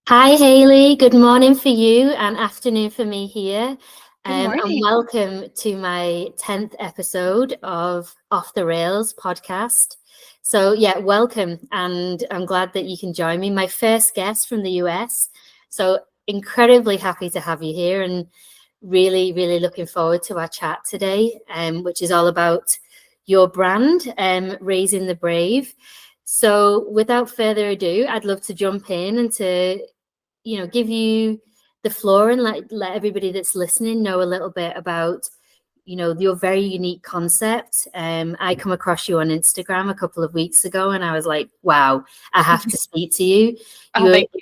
Hi, Haley. Good morning for you and afternoon for me here. Good And morning. welcome to my 10th episode of Off the Rails podcast. So, yeah, welcome. And I'm glad that you can join me. My first guest from the US. So, incredibly happy to have you here and really, really looking forward to our chat today, which is all about your brand, Raising the Brave. So, without further ado, I'd love to jump in and to give you the floor and let everybody that's listening know a little bit about your very unique concept. I come across you on Instagram a couple of weeks ago and I was like, wow, I have to speak to you. Oh, You're thank you.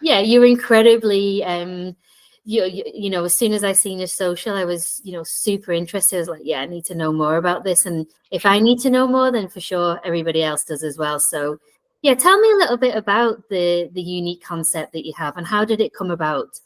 Yeah, you're incredibly as soon as I seen your social, I was super interested. I was like, yeah, I need to know more about this, and if I need to know more, then for sure everybody else does as well. So yeah, tell me a little bit about the unique concept that you have and how did it come about?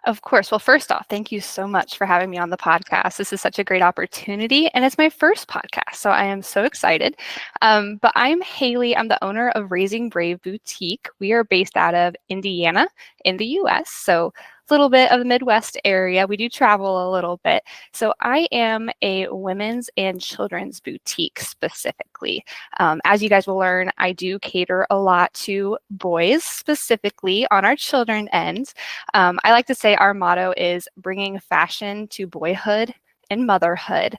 Of course. Well, first off, thank you so much for having me on the podcast. This is such a great opportunity, and it's my first podcast, so I am so excited. But I'm Haley. I'm the owner of Raising Brave Boutique. We are based out of Indiana in the US, so a little bit of the Midwest area. We do travel a little bit. So I am a women's and children's boutique specifically. As you guys will learn, I do cater a lot to boys specifically on our children end. I like to say our motto is bringing fashion to boyhood and motherhood.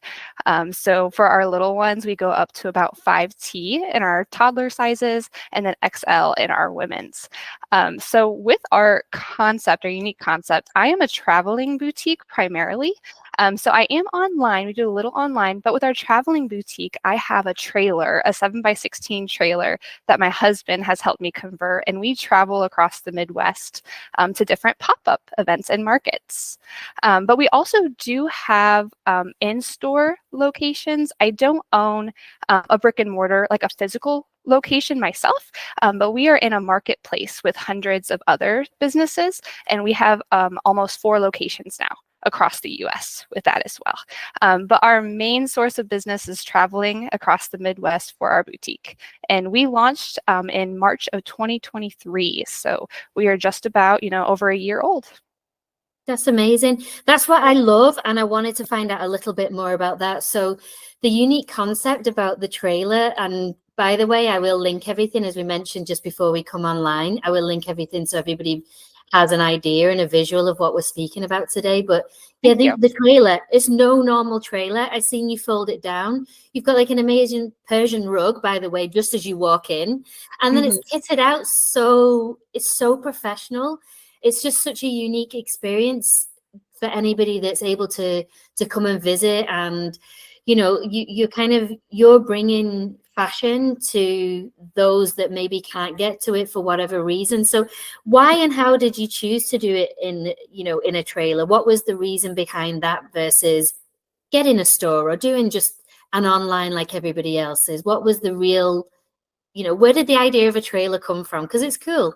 So for our little ones, we go up to about 5T in our toddler sizes and then XL in our women's. So with our concept, our unique concept, I am a traveling boutique primarily. So I am online. We do a little online, but with our traveling boutique, I have a trailer, a 7x16 trailer that my husband has helped me convert, and we travel across the Midwest to different pop-up events and markets. But we also do have in-store locations. I don't own a brick and mortar, like a physical location myself, but we are in a marketplace with hundreds of other businesses, and we have almost 4 locations now across the US with that as well. But our main source of business is traveling across the Midwest for our boutique. And we launched in March of 2023. So we are just about, over a year old. That's amazing. That's what I love. And I wanted to find out a little bit more about that. So, the unique concept about the trailer, and by the way, I will link everything as we mentioned just before we come online. I will link everything so everybody has an idea and a visual of what we're speaking about today. But yeah, Thank you. the trailer is no normal trailer. I seen you fold it down. You've got like an amazing Persian rug, by the way, just as you walk in. And then Mhm. it's kitted out so it's so professional. It's just such a unique experience for anybody that's able to come and visit. And you're bringing fashion to those that maybe can't get to it for whatever reason. So why and how did you choose to do it in a trailer? What was the reason behind that versus getting a store or doing just an online like everybody else is? What was the real, where did the idea of a trailer come from? Because it's cool.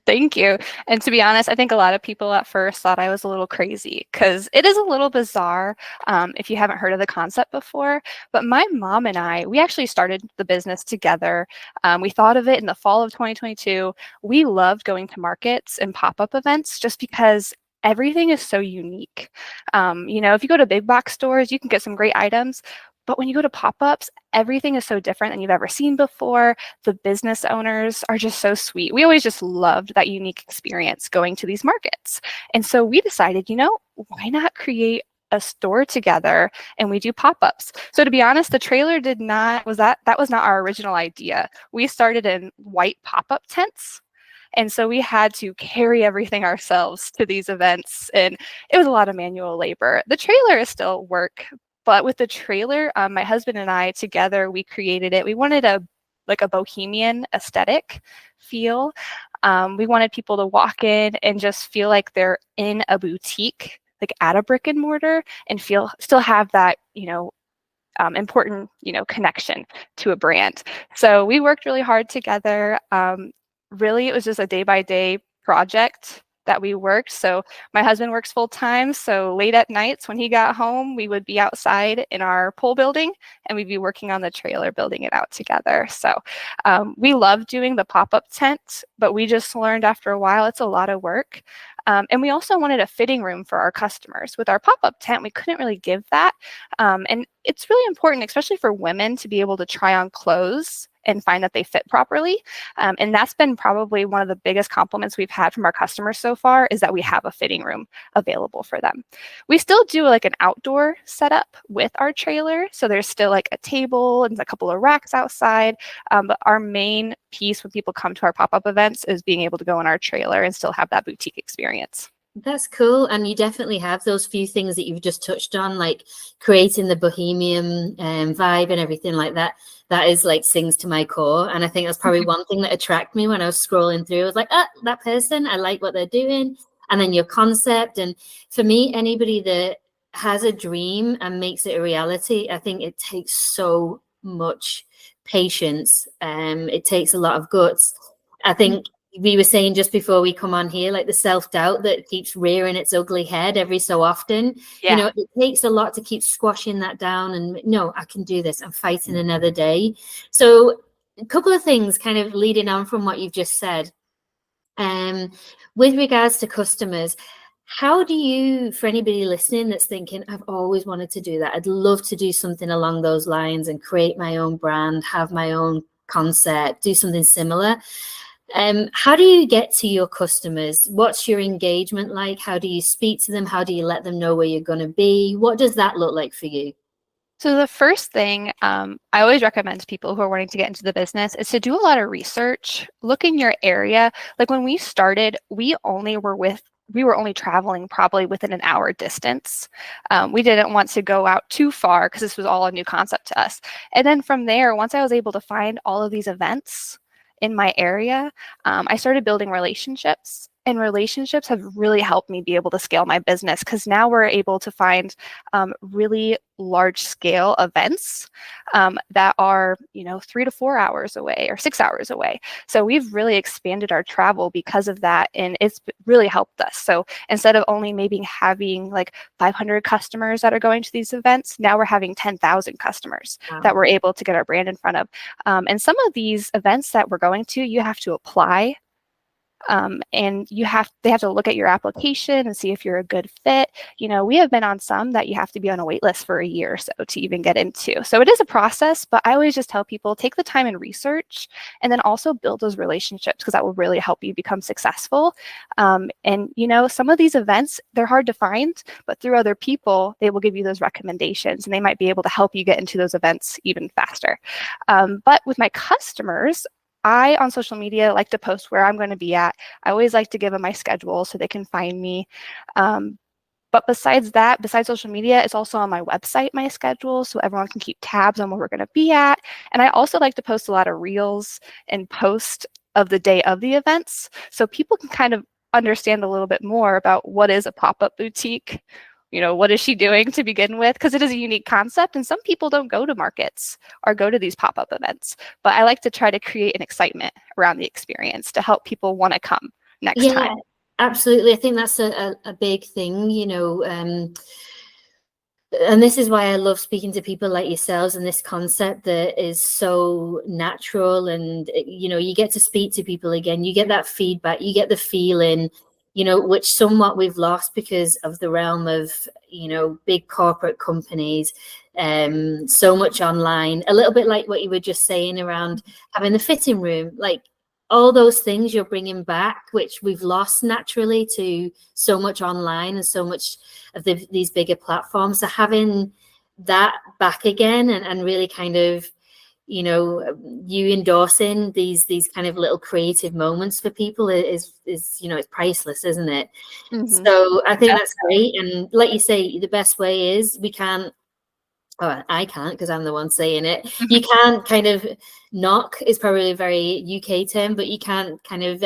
Thank you. And to be honest, I think a lot of people at first thought I was a little crazy because it is a little bizarre if you haven't heard of the concept before. But my mom and I, we actually started the business together. We thought of it in the fall of 2022. We loved going to markets and pop-up events just because everything is so unique. If you go to big box stores, you can get some great items. But when you go to pop-ups, everything is so different than you've ever seen before. The business owners are just so sweet. We always just loved that unique experience going to these markets. And so we decided, why not create a store together and we do pop-ups. So to be honest, the trailer that was not our original idea. We started in white pop-up tents. And so we had to carry everything ourselves to these events, and it was a lot of manual labor. The trailer is still work, but with the trailer, my husband and I together, we created it. We wanted a bohemian aesthetic feel. We wanted people to walk in and just feel like they're in a boutique, like at a brick and mortar, and still have that, important, connection to a brand. So we worked really hard together. Really, it was just a day by day project that we worked. So my husband works full time. So late at nights when he got home, we would be outside in our pole building and we'd be working on the trailer, building it out together. So we love doing the pop-up tent but we just learned after a while it's a lot of work. And we also wanted a fitting room for our customers. With our pop-up tent, we couldn't really give that. And it's really important, especially for women, to be able to try on clothes and find that they fit properly. And that's been probably one of the biggest compliments we've had from our customers so far, is that we have a fitting room available for them. We still do like an outdoor setup with our trailer. So there's still like a table and a couple of racks outside. But our main piece when people come to our pop-up events is being able to go in our trailer and still have that boutique experience. That's cool. And you definitely have those few things that you've just touched on, like creating the bohemian vibe and everything like that. That is like sings to my core. And I think that's probably one thing that attracted me when I was scrolling through. I was like, that person, I like what they're doing. And then your concept. And for me, anybody that has a dream and makes it a reality, I think it takes so much patience. It takes a lot of guts. I think we were saying just before we come on here, like the self-doubt that keeps rearing its ugly head every so often. Yeah. You know, it takes a lot to keep squashing that down and no, I can do this. I'm fighting another day. So a couple of things kind of leading on from what you've just said. With regards to customers, how do you, for anybody listening that's thinking, I've always wanted to do that, I'd love to do something along those lines and create my own brand, have my own concept, do something similar. How do you get to your customers? What's your engagement like? How do you speak to them? How do you let them know where you're going to be? What does that look like for you? So the first thing I always recommend to people who are wanting to get into the business is to do a lot of research. Look in your area. Like when we started, we were only traveling probably within an hour distance. We didn't want to go out too far because this was all a new concept to us. And then from there, once I was able to find all of these events in my area, I started building relationships. And relationships have really helped me be able to scale my business, because now we're able to find really large scale events that are 3 to 4 hours away or 6 hours away. So we've really expanded our travel because of that, and it's really helped us. So instead of only maybe having like 500 customers that are going to these events, now we're having 10,000 customers that we're able to get our brand in front of. And some of these events that we're going to, you have to apply. And they have to look at your application and see if you're a good fit. We have been on some that you have to be on a wait list for a year or so to even get into. So it is a process, but I always just tell people, take the time and research, and then also build those relationships, because that will really help you become successful. And some of these events, they're hard to find, but through other people, they will give you those recommendations, and they might be able to help you get into those events even faster. But with my customers, I, on social media, like to post where I'm going to be at. I always like to give them my schedule so they can find me. But besides social media, it's also on my website, my schedule, so everyone can keep tabs on where we're going to be at. And I also like to post a lot of reels and post of the day of the events, so people can kind of understand a little bit more about what is a pop-up boutique. What is she doing to begin with? Because it is a unique concept, and some people don't go to markets or go to these pop-up events. But I like to try to create an excitement around the experience to help people want to come next time. Absolutely. I think that's a big thing, and this is why I love speaking to people like yourselves, and this concept that is so natural, and you get to speak to people again, you get that feedback, you get the feeling, which somewhat we've lost because of the realm of big corporate companies, so much online, a little bit like what you were just saying around having the fitting room, like all those things you're bringing back, which we've lost naturally to so much online and so much of these bigger platforms. So having that back again and really kind of, you endorsing these kind of little creative moments for people is it's priceless, isn't it? Mm-hmm. So I think that's great. And like you say, the best way is I can't, because I'm the one saying it. You can't kind of knock, is probably a very UK term, but you can't kind of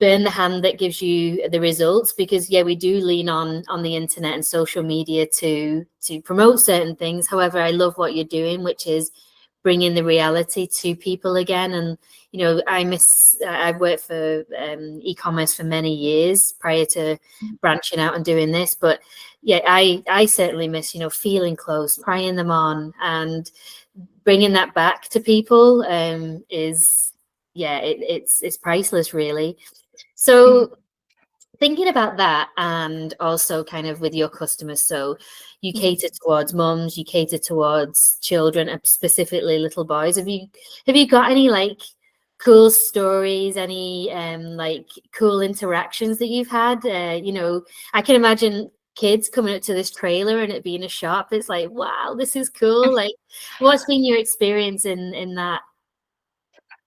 burn the hand that gives you the results, because we do lean on the internet and social media to promote certain things. However, I love what you're doing, which is bringing the reality to people again. And I've worked for e-commerce for many years prior to branching out and doing this, but I certainly miss feeling close, trying them on, and bringing that back to people is yeah, it's priceless, really. So thinking about that, and also kind of with your customers, so you cater towards moms, you cater towards children, and specifically little boys. Have you got any like cool stories, any like cool interactions that you've had? I can imagine kids coming up to this trailer and it being a shop. It's like, wow, this is cool. Like, what's been your experience in that?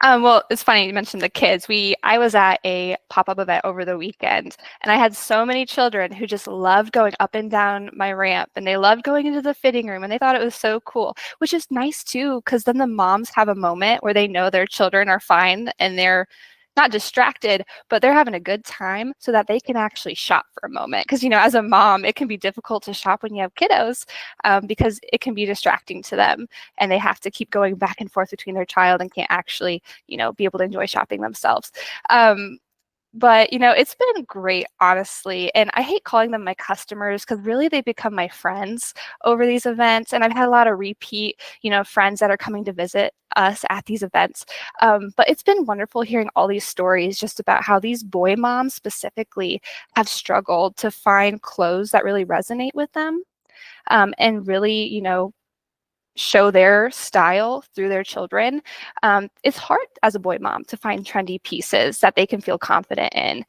Well, it's funny you mentioned the kids. I was at a pop-up event over the weekend, and I had so many children who just loved going up and down my ramp, and they loved going into the fitting room, and they thought it was so cool, which is nice too, because then the moms have a moment where they know their children are fine and they're not distracted, but they're having a good time so that they can actually shop for a moment. Because, as a mom, it can be difficult to shop when you have kiddos because it can be distracting to them and they have to keep going back and forth between their child and can't actually, be able to enjoy shopping themselves. But it's been great, honestly. And I hate calling them my customers because really they become my friends over these events. And I've had a lot of repeat, friends that are coming to visit us at these events. But it's been wonderful hearing all these stories just about how these boy moms specifically have struggled to find clothes that really resonate with them and really, show their style through their children. It's hard as a boy mom to find trendy pieces that they can feel confident in.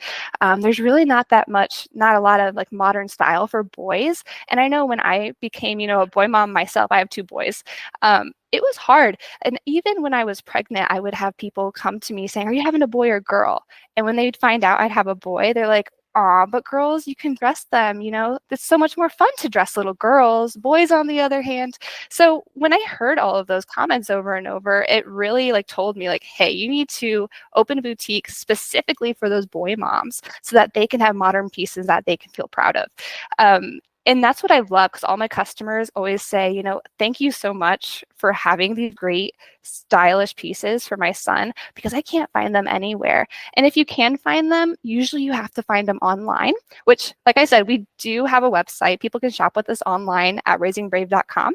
There's really not a lot of like modern style for boys. And I know when I became, a boy mom myself, I have two boys. It was hard. And even when I was pregnant, I would have people come to me saying, "Are you having a boy or girl?" And when they'd find out I'd have a boy, they're like, "Aw, but girls, you can dress them, it's so much more fun to dress little girls. Boys, on the other hand." So when I heard all of those comments over and over, it really like told me like, hey, you need to open a boutique specifically for those boy moms so that they can have modern pieces that they can feel proud of. And that's what I love because all my customers always say, thank you so much for having these great stylish pieces for my son because I can't find them anywhere. And if you can find them, usually you have to find them online, which, like I said, we do have a website. People can shop with us online at raisingbrave.com.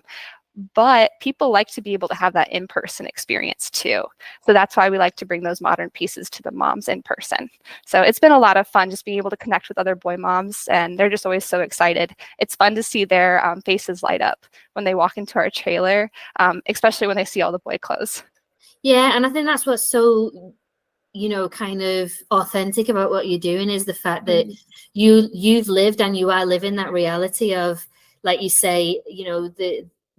But people like to be able to have that in-person experience too. So that's why we like to bring those modern pieces to the moms in person. So it's been a lot of fun just being able to connect with other boy moms, and they're just always so excited. It's fun to see their faces light up when they walk into our trailer, especially when they see all the boy clothes. Yeah, and I think that's what's so kind of authentic about what you're doing is the fact that you've lived and you are living that reality of, like you say,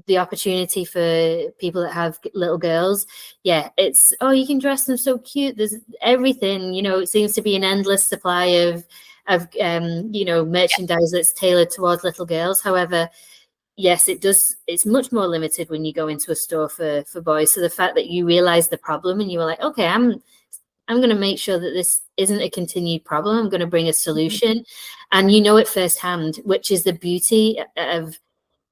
the opportunity for people that have little girls. Yeah, it's, oh, you can dress them so cute. There's everything, it seems to be an endless supply of merchandise that's tailored towards little girls. However, yes, it's much more limited when you go into a store for boys. So the fact that you realize the problem and you were like, okay, I'm going to make sure that this isn't a continued problem. I'm going to bring a solution. And you know it firsthand, which is the beauty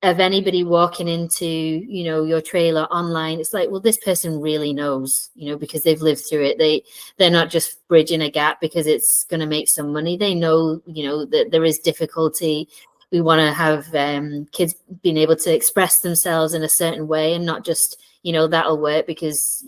of anybody walking into, your trailer online. It's like, well, this person really knows, because they've lived through it. They're not just bridging a gap because it's going to make some money. They know, that there is difficulty. We want to have kids being able to express themselves in a certain way and not just, that'll work because,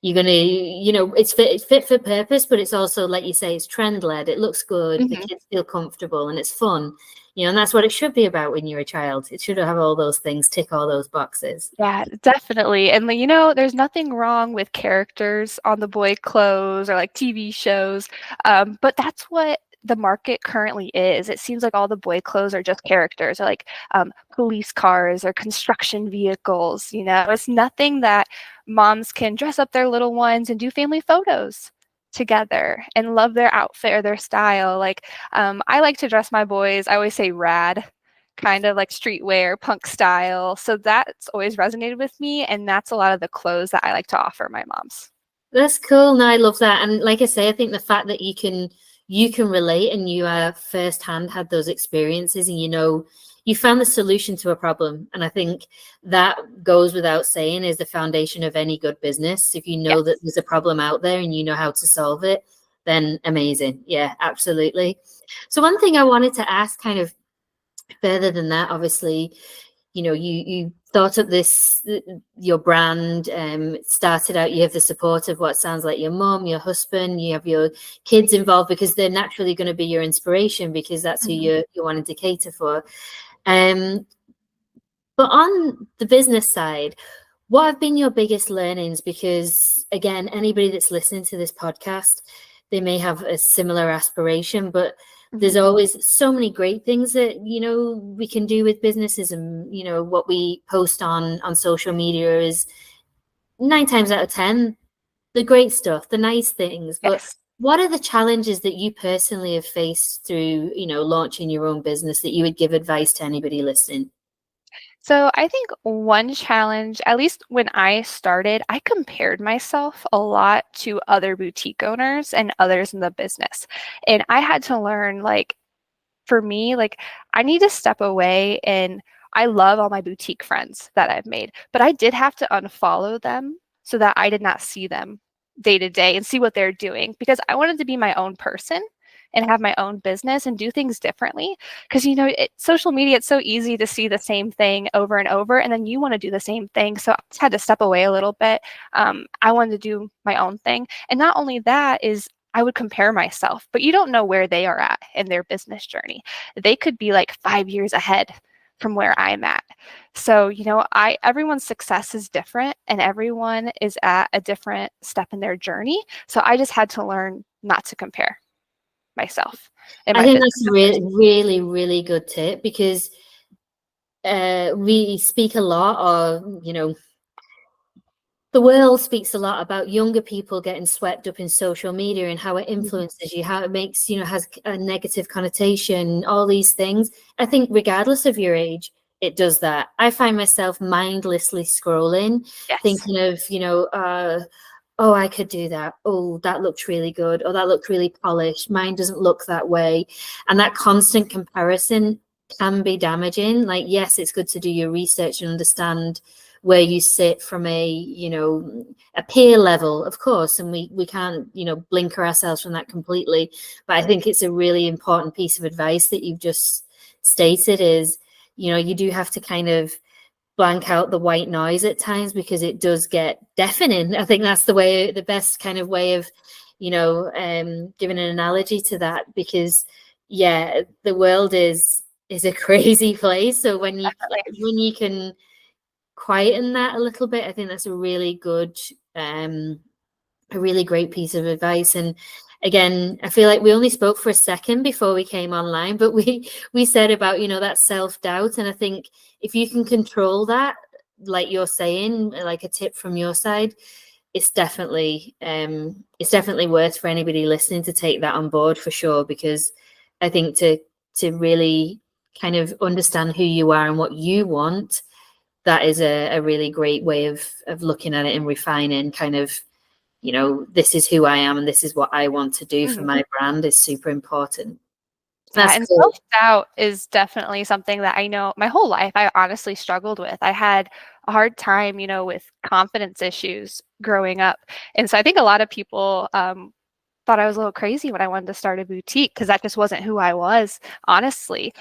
you're gonna, it's fit for purpose, but it's also, like you say, it's trend led. It looks good. The kids feel comfortable and it's fun, and that's what it should be about when you're a child. It should have all those things, tick all those boxes. Yeah, definitely. And there's nothing wrong with characters on the boy clothes or like TV shows. But that's what the market currently is. It seems like all the boy clothes are just characters or like police cars or construction vehicles. It's nothing that moms can dress up their little ones and do family photos together and love their outfit or their style. Like I like to dress my boys, I always say rad, kind of like streetwear, punk style. So that's always resonated with me. And that's a lot of the clothes that I like to offer my moms. That's cool. No, I love that. And like I say, I think the fact that you can relate and you firsthand had those experiences and you found the solution to a problem. And I think that goes without saying is the foundation of any good business. If you know that there's a problem out there and you know how to solve it, then amazing. Yeah, absolutely. So one thing I wanted to ask kind of further than that, obviously, you thought up your brand, started out, you have the support of what sounds like your mom, your husband, you have your kids involved, because they're naturally going to be your inspiration, because that's who you're wanting to cater for. But on the business side, what have been your biggest learnings? Because again, anybody that's listening to this podcast, they may have a similar aspiration, but there's always so many great things that, we can do with businesses. And, what we post on social media is 9 times out of 10, the great stuff, the nice things. But Yes. what are the challenges that you personally have faced through, launching your own business, that you would give advice to anybody listening? So I think one challenge, at least when I started, I compared myself a lot to other boutique owners and others in the business. And I had to learn, like, for me, like, I need to step away. And I love all my boutique friends that I've made, but I did have to unfollow them so that I did not see them day to day and see what they're doing, because I wanted to be my own person and have my own business and do things differently. Because, social media, it's so easy to see the same thing over and over, and then you want to do the same thing. So I just had to step away a little bit. I wanted to do my own thing. And not only that is, I would compare myself, but you don't know where they are at in their business journey. They could be like 5 years ahead from where I'm at. So, everyone's success is different, and everyone is at a different step in their journey. So I just had to learn not to compare myself. I think that's a really, really, really good tip, because we speak a lot of, the world speaks a lot about younger people getting swept up in social media and how it influences you, how it makes, has a negative connotation, all these things. I think regardless of your age, it does that. I find myself mindlessly scrolling, thinking of, oh, I could do that. Oh, that looked really good. Oh, that looked really polished. Mine doesn't look that way. And that constant comparison can be damaging. Like, yes, it's good to do your research and understand where you sit from a peer level, of course, and we can't blinker ourselves from that completely. But I think it's a really important piece of advice that you've just stated, is you do have to kind of blank out the white noise at times, because it does get deafening. I think that's the best kind of way of giving an analogy to that, because the world is a crazy place. So when you can quieten that a little bit, I think that's a really good a really great piece of advice. And again, I feel like we only spoke for a second before we came online, but we said about that self-doubt. And I think if you can control that, like you're saying, like a tip from your side, it's definitely worth for anybody listening to take that on board, for sure. Because I think to really kind of understand who you are and what you want, that is a really great way of looking at it and refining kind of, this is who I am and this is what I want to do for my brand, is super important. And cool. Self-doubt is definitely something that I know my whole life I honestly struggled with. I had a hard time, with confidence issues growing up. And so I think a lot of people thought I was a little crazy when I wanted to start a boutique, because that just wasn't who I was, honestly.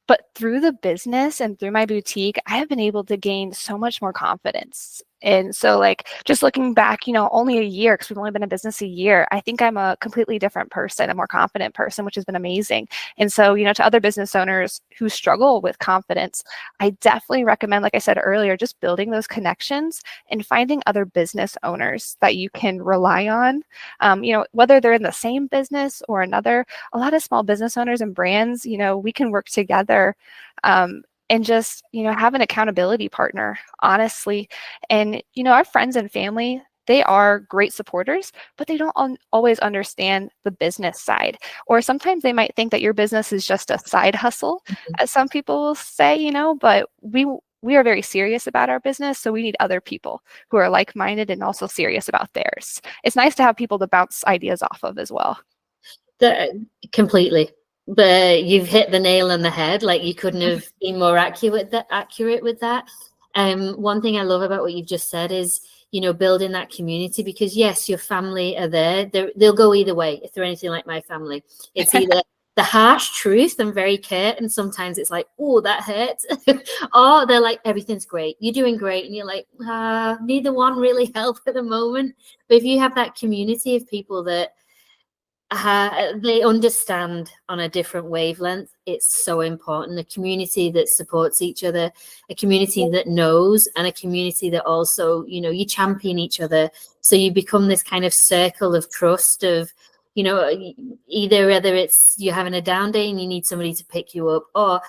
But through the business and through my boutique, I have been able to gain so much more confidence. And so, like, just looking back, only a year, because we've only been in business a year, I think I'm a completely different person, a more confident person, which has been amazing. And so, to other business owners who struggle with confidence, I definitely recommend, like I said earlier, just building those connections and finding other business owners that you can rely on. Whether they're in the same business or another, a lot of small business owners and brands, we can work together. And just, have an accountability partner, honestly. And, our friends and family, they are great supporters, but they don't always understand the business side. Or sometimes they might think that your business is just a side hustle, as some people will say, but we are very serious about our business. So we need other people who are like-minded and also serious about theirs. It's nice to have people to bounce ideas off of as well. Completely. But you've hit the nail on the head. Like, you couldn't have been more accurate with that. One thing I love about what you've just said is, building that community, because yes, your family are there. They'll go either way. If they're anything like my family, it's either the harsh truth and very curt, and sometimes it's like, oh, that hurts. Or they're like, everything's great, you're doing great, and you're like, neither one really help at the moment. But if you have that community of people that they understand on a different wavelength, it's so important. A community that supports each other, a community that knows, and a community that also, you champion each other. So you become this kind of circle of trust of, either whether it's you're having a down day and you need somebody to pick you up, or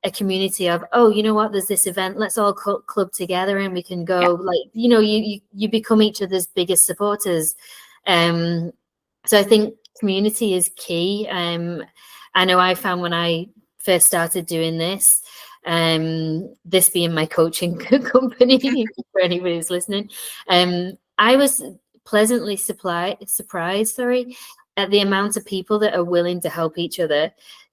a community of, oh, you know what, there's this event, let's all club together and we can go. Like, you become each other's biggest supporters. So I think community is key. I know I found when I first started doing this, this being my coaching company, for anybody who's listening, I was pleasantly surprised, at the amount of people that are willing to help each other.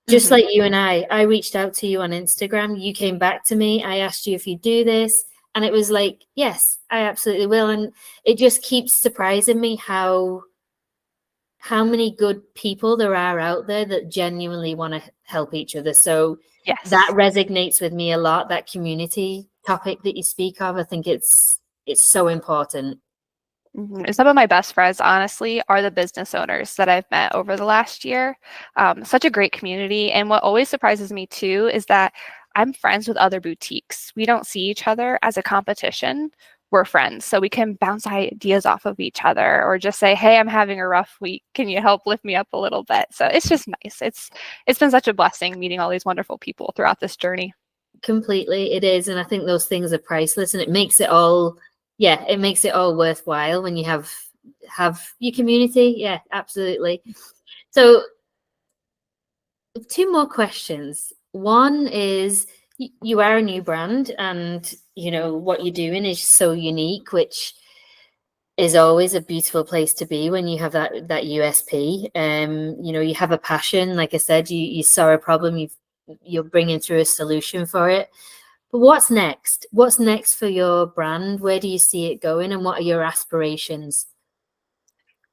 Just like you and I reached out to you on Instagram, you came back to me, I asked you if you do this, and it was like, yes, I absolutely will. And it just keeps surprising me how many good people there are out there that genuinely want to help each other. So that resonates with me a lot, that community topic that you speak of. I think it's so important. Some of my best friends, honestly, are the business owners that I've met over the last year. Such a great community. And what always surprises me too is that I'm friends with other boutiques. We don't see each other as a competition. We're friends. So we can bounce ideas off of each other, or just say, hey, I'm having a rough week. Can you help lift me up a little bit? So it's just nice. It's been such a blessing meeting all these wonderful people throughout this journey. Completely, it is. And I think those things are priceless, and it makes it all worthwhile when you have your community. Yeah, absolutely. So 2 more questions. One is, you are a new brand, and what you're doing is so unique, which is always a beautiful place to be when you have that USP. You have a passion. Like I said, you saw a problem, you're bringing through a solution for it. But what's next? What's next for your brand? Where do you see it going, and what are your aspirations?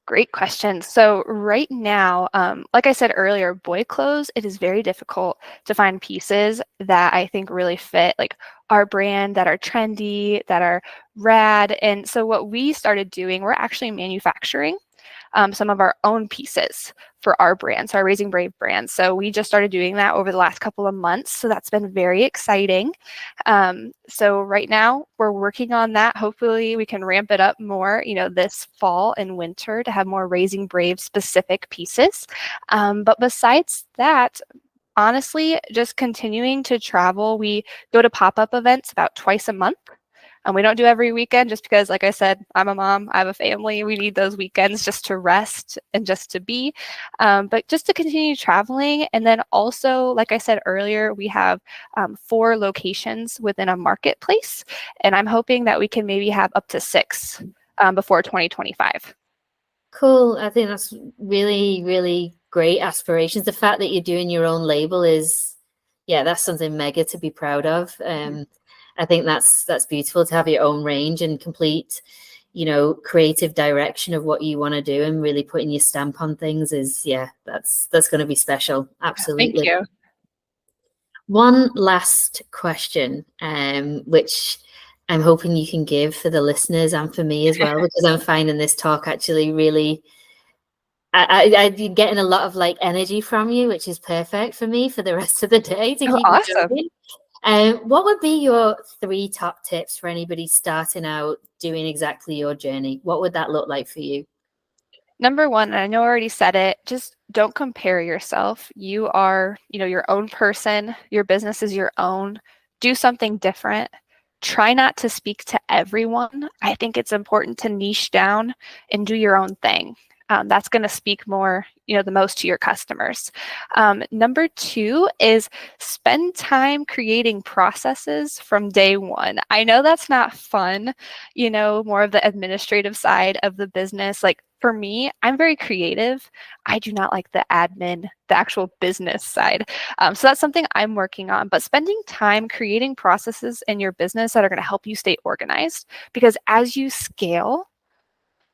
Great question. So right now, like I said earlier, boy clothes, it is very difficult to find pieces that I think really fit like our brand, that are trendy, that are rad. And so what we started doing, we're actually manufacturing some of our own pieces for our brand, so our Raising Brave brand. So we just started doing that over the last couple of months. So that's been very exciting. So right now we're working on that. Hopefully we can ramp it up more, this fall and winter to have more Raising Brave specific pieces. But besides that, honestly, just continuing to travel. We go to pop-up events about twice a month. And we don't do every weekend just because, like I said, I'm a mom, I have a family. We need those weekends just to rest and just to be, but just to continue traveling. And then also, like I said earlier, we have 4 locations within a marketplace. And I'm hoping that we can maybe have up to 6 before 2025. Cool. I think that's really, really great aspirations. The fact that you're doing your own label is, that's something mega to be proud of. I think that's beautiful to have your own range and complete, creative direction of what you want to do, and really putting your stamp on things is, that's going to be special. Absolutely. Thank you. One last question, which I'm hoping you can give for the listeners and for me as well, because I'm finding this talk actually really, I'm getting a lot of like energy from you, which is perfect for me for the rest of the day to keep me going. What would be your 3 top tips for anybody starting out doing exactly your journey? What would that look like for you? Number 1, and I know I already said it, just don't compare yourself. You are, your own person. Your business is your own. Do something different. Try not to speak to everyone. I think it's important to niche down and do your own thing. That's going to speak more, the most to your customers. Number 2 is spend time creating processes from day one. I know that's not fun, more of the administrative side of the business. Like for me, I'm very creative. I do not like the admin, the actual business side. So that's something I'm working on. But spending time creating processes in your business that are going to help you stay organized, because as you scale,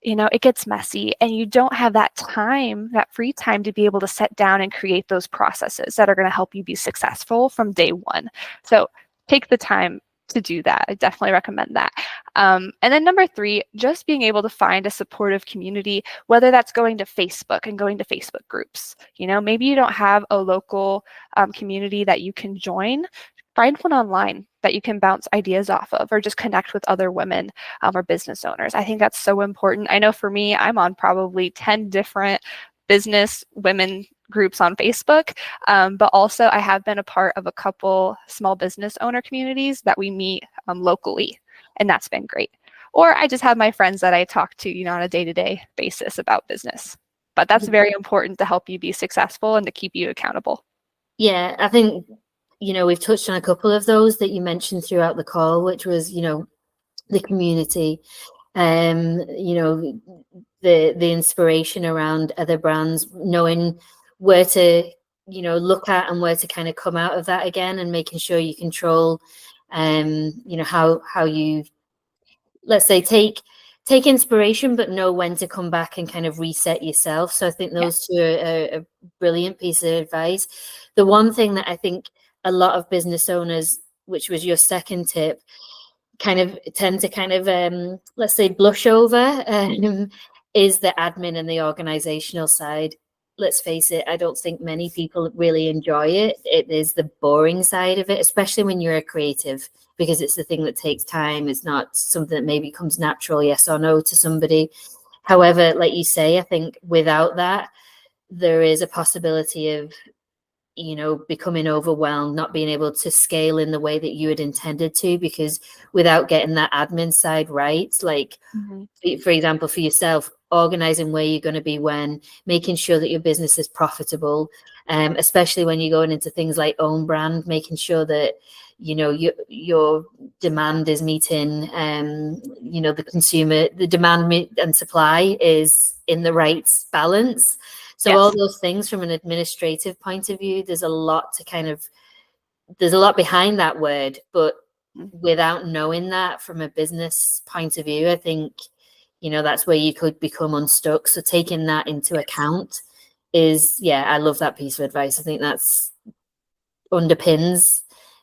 it gets messy and you don't have that time, that free time to be able to sit down and create those processes that are going to help you be successful from day one. So take the time to do that. I definitely recommend that. And then number 3, just being able to find a supportive community, whether that's going to Facebook and going to Facebook groups. Maybe you don't have a local community that you can join. Find one online that you can bounce ideas off of, or just connect with other women or business owners. I think that's so important. I know for me, I'm on probably 10 different business women groups on Facebook, but also I have been a part of a couple small business owner communities that we meet locally, and that's been great. Or I just have my friends that I talk to, on a day-to-day basis about business. But that's very important to help you be successful and to keep you accountable. Yeah, I think we've touched on a couple of those that you mentioned throughout the call, which was, the community, the inspiration around other brands, knowing where to, look at and where to kind of come out of that again, and making sure you control, how you, let's say, take inspiration, but know when to come back and kind of reset yourself. So I think those two are a brilliant piece of advice. The one thing that I think a lot of business owners, which was your second tip, kind of tend to kind of, let's say, blush over is the admin and the organizational side. Let's face it, I don't think many people really enjoy it. It is the boring side of it, especially when you're a creative, because it's the thing that takes time. It's not something that maybe comes natural, yes or no, to somebody. However, like you say, I think without that, there is a possibility of becoming overwhelmed, not being able to scale in the way that you had intended to, because without getting that admin side right, like, for example, for yourself, organizing where you're going to be when, making sure that your business is profitable, especially when you're going into things like own brand, making sure that, your demand is meeting, the consumer, the demand and supply is in the right balance. So all those things from an administrative point of view, there's a lot behind that word, but without knowing that from a business point of view, I think, that's where you could become unstuck. So taking that into account is, I love that piece of advice. I think that's underpins,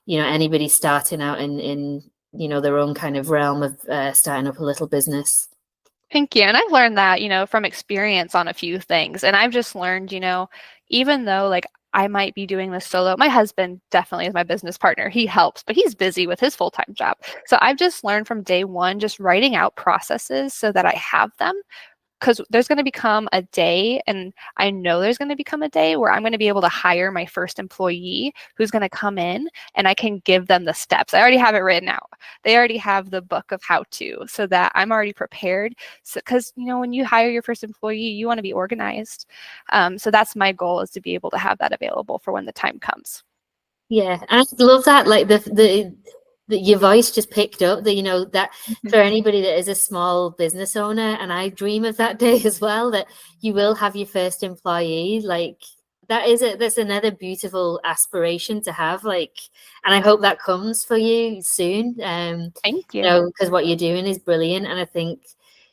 anybody starting out in their own kind of realm of starting up a little business. Thank you. And I've learned that, from experience on a few things. And I've just learned, even though like I might be doing this solo, my husband definitely is my business partner. He helps, but he's busy with his full-time job. So I've just learned from day one, just writing out processes so that I have them. Because there's going to become a day, and I know there's going to become a day where I'm going to be able to hire my first employee who's going to come in, and I can give them the steps. I already have it written out. They already have the book of how to, so that I'm already prepared. Because, when you hire your first employee, you want to be organized. So that's my goal, is to be able to have that available for when the time comes. Yeah, and I love that. Like your voice just picked up that, that for anybody that is a small business owner, and I dream of that day as well, that you will have your first employee. Like that's another beautiful aspiration to have, like, and I hope that comes for you soon. Thank you. Because what you're doing is brilliant. And I think,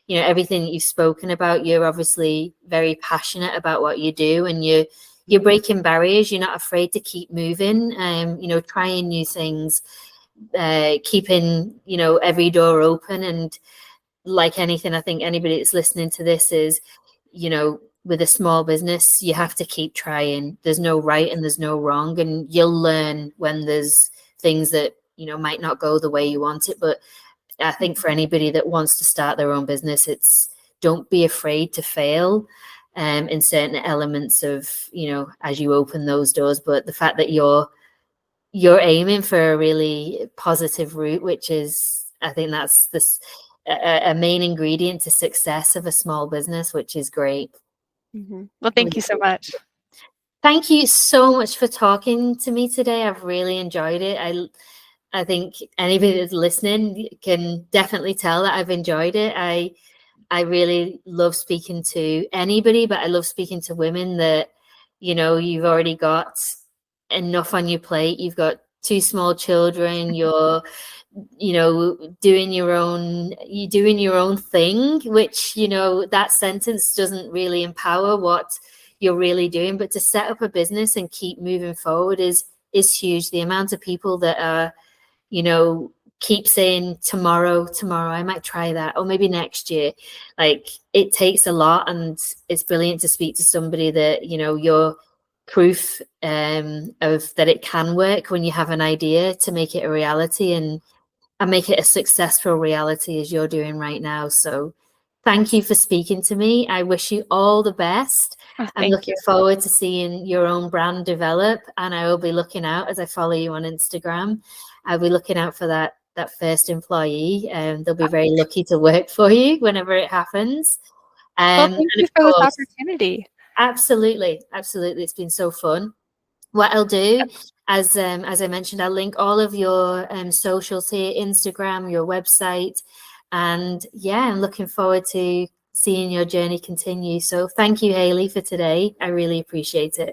everything that you've spoken about, you're obviously very passionate about what you do, and you're breaking barriers. You're not afraid to keep moving, trying new things, keeping every door open. And like anything, I think anybody that's listening to this is, with a small business, you have to keep trying. There's no right and there's no wrong, and you'll learn when there's things that might not go the way you want it. But I think for anybody that wants to start their own business, it's, don't be afraid to fail in certain elements of, as you open those doors. But the fact that you're aiming for a really positive route, which is, I think that's a main ingredient to success of a small business, which is great. Well, thank you so much. Thank you so much for talking to me today. I've really enjoyed it. I think anybody that's listening can definitely tell that I've enjoyed it. I really love speaking to anybody, but I love speaking to women that, you've already got enough on your plate. You've got 2 small children, you're doing your own thing, which, that sentence doesn't really empower what you're really doing. But to set up a business and keep moving forward is huge. The amount of people that are, keep saying tomorrow, I might try that, or maybe next year. Like, it takes a lot, and it's brilliant to speak to somebody that, you're proof of that it can work when you have an idea, to make it a reality and make it a successful reality, as you're doing right now. So thank you for speaking to me. I wish you all the best. I'm looking forward to seeing your own brand develop, and I will be looking out, as I follow you on Instagram. I'll be looking out for that first employee, and they'll be very lucky to work for you whenever it happens. Well, thank you for this opportunity. Absolutely. It's been so fun. What I'll do, as I mentioned, I'll link all of your socials here, Instagram, your website, and I'm looking forward to seeing your journey continue. So thank you, Hayley, for today. I really appreciate it.